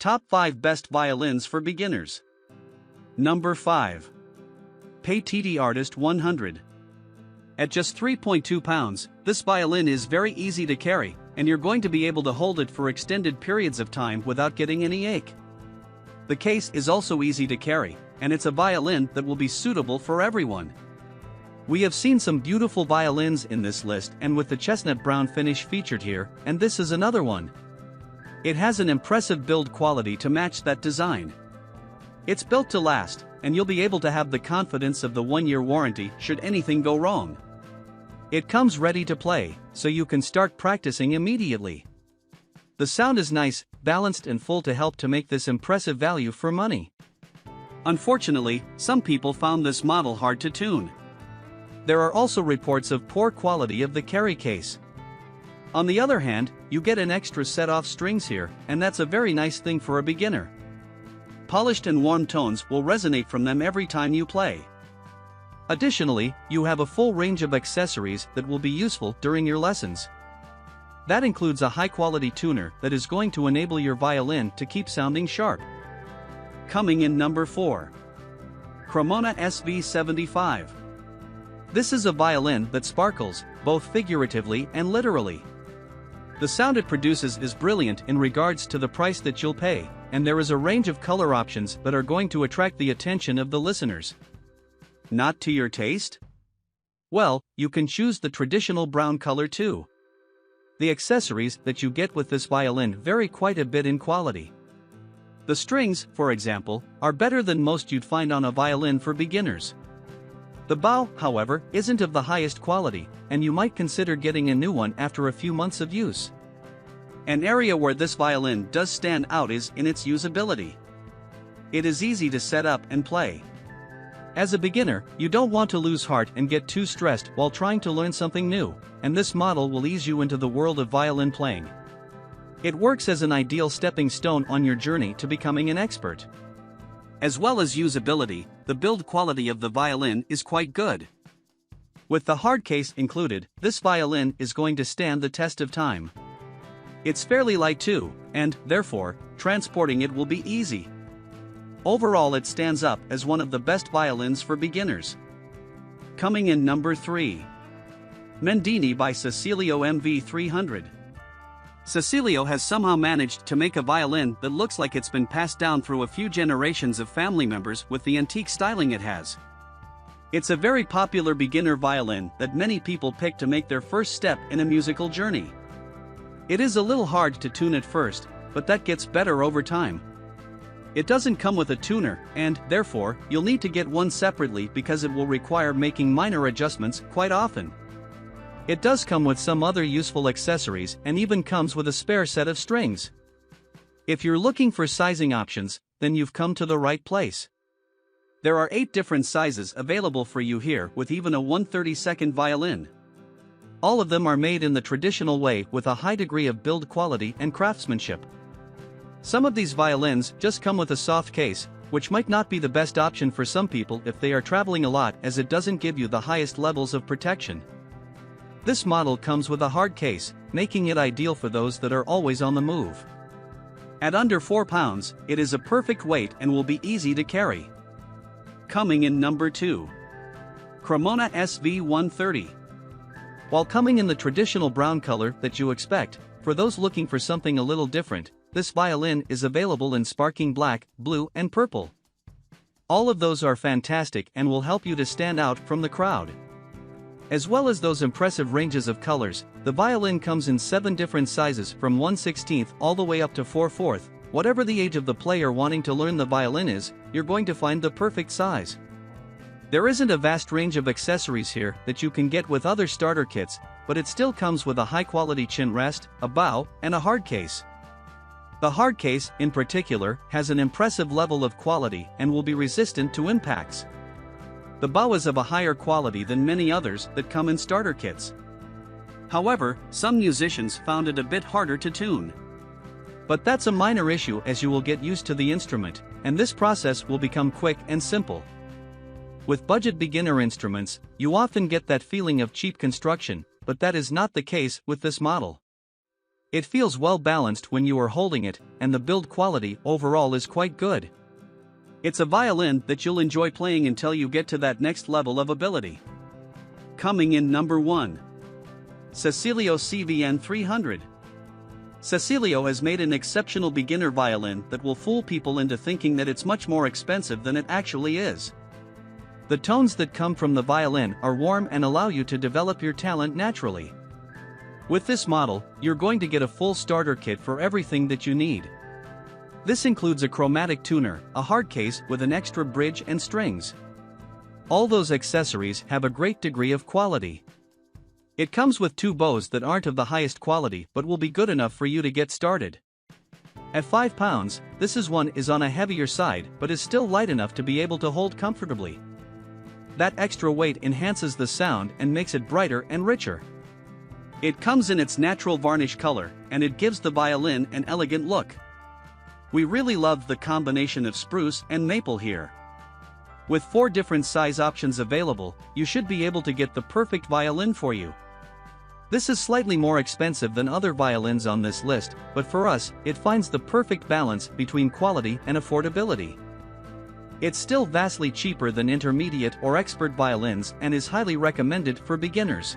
Top 5 Best Violins for Beginners. Number 5. Pei-TD Artist 100. At just 3.2 pounds, this violin is very easy to carry, and you're going to be able to hold it for extended periods of time without getting any ache. The case is also easy to carry, and it's a violin that will be suitable for everyone. We have seen some beautiful violins in this list, and with the chestnut brown finish featured here, and this is another one. It has an impressive build quality to match that design. It's built to last, and you'll be able to have the confidence of the 1-year warranty should anything go wrong. It comes ready to play, so you can start practicing immediately. The sound is nice, balanced and full to help to make this impressive value for money. Unfortunately, some people found this model hard to tune. There are also reports of poor quality of the carry case. On the other hand, you get an extra set of strings here, and that's a very nice thing for a beginner. Polished and warm tones will resonate from them every time you play. Additionally, you have a full range of accessories that will be useful during your lessons. That includes a high-quality tuner that is going to enable your violin to keep sounding sharp. Coming in number 4. Cremona SV75. This is a violin that sparkles, both figuratively and literally. The sound it produces is brilliant in regards to the price that you'll pay, and there is a range of color options that are going to attract the attention of the listeners. Not to your taste? Well, you can choose the traditional brown color too. The accessories that you get with this violin vary quite a bit in quality. The strings, for example, are better than most you'd find on a violin for beginners. The bow, however, isn't of the highest quality, and you might consider getting a new one after a few months of use. An area where this violin does stand out is in its usability. It is easy to set up and play. As a beginner, you don't want to lose heart and get too stressed while trying to learn something new, and this model will ease you into the world of violin playing. It works as an ideal stepping stone on your journey to becoming an expert. As well as usability, the build quality of the violin is quite good. With the hard case included, this violin is going to stand the test of time. It's fairly light too, and, therefore, transporting it will be easy. Overall, it stands up as one of the best violins for beginners. Coming in number 3. Mendini by Cecilio MV300. Cecilio has somehow managed to make a violin that looks like it's been passed down through a few generations of family members with the antique styling it has. It's a very popular beginner violin that many people pick to make their first step in a musical journey. It is a little hard to tune at first, but that gets better over time. It doesn't come with a tuner, and, therefore, you'll need to get one separately because it will require making minor adjustments quite often. It does come with some other useful accessories and even comes with a spare set of strings. If you're looking for sizing options, then you've come to the right place. There are 8 different sizes available for you here with even a 1/32 violin. All of them are made in the traditional way with a high degree of build quality and craftsmanship. Some of these violins just come with a soft case, which might not be the best option for some people if they are traveling a lot as it doesn't give you the highest levels of protection. This model comes with a hard case, making it ideal for those that are always on the move. At under 4 pounds, it is a perfect weight and will be easy to carry. Coming in number 2. Cremona SV130. While coming in the traditional brown color that you expect, for those looking for something a little different, this violin is available in sparkling black, blue and purple. All of those are fantastic and will help you to stand out from the crowd. As well as those impressive ranges of colors, the violin comes in 7 different sizes from 1/16 all the way up to 4/4. Whatever the age of the player wanting to learn the violin is, you're going to find the perfect size. There isn't a vast range of accessories here that you can get with other starter kits, but it still comes with a high-quality chin rest, a bow, and a hard case. The hard case, in particular, has an impressive level of quality and will be resistant to impacts. The bow is of a higher quality than many others that come in starter kits. However, some musicians found it a bit harder to tune. But that's a minor issue as you will get used to the instrument, and this process will become quick and simple. With budget beginner instruments, you often get that feeling of cheap construction, but that is not the case with this model. It feels well balanced when you are holding it, and the build quality overall is quite good. It's a violin that you'll enjoy playing until you get to that next level of ability. Coming in number 1. Cecilio CVN 300. Cecilio has made an exceptional beginner violin that will fool people into thinking that it's much more expensive than it actually is. The tones that come from the violin are warm and allow you to develop your talent naturally. With this model, you're going to get a full starter kit for everything that you need. This includes a chromatic tuner, a hard case with an extra bridge and strings. All those accessories have a great degree of quality. It comes with 2 bows that aren't of the highest quality but will be good enough for you to get started. At £5, this one is on a heavier side but is still light enough to be able to hold comfortably. That extra weight enhances the sound and makes it brighter and richer. It comes in its natural varnish color, and it gives the violin an elegant look. We really loved the combination of spruce and maple here. With 4 different size options available, you should be able to get the perfect violin for you. This is slightly more expensive than other violins on this list, but for us, it finds the perfect balance between quality and affordability. It's still vastly cheaper than intermediate or expert violins and is highly recommended for beginners.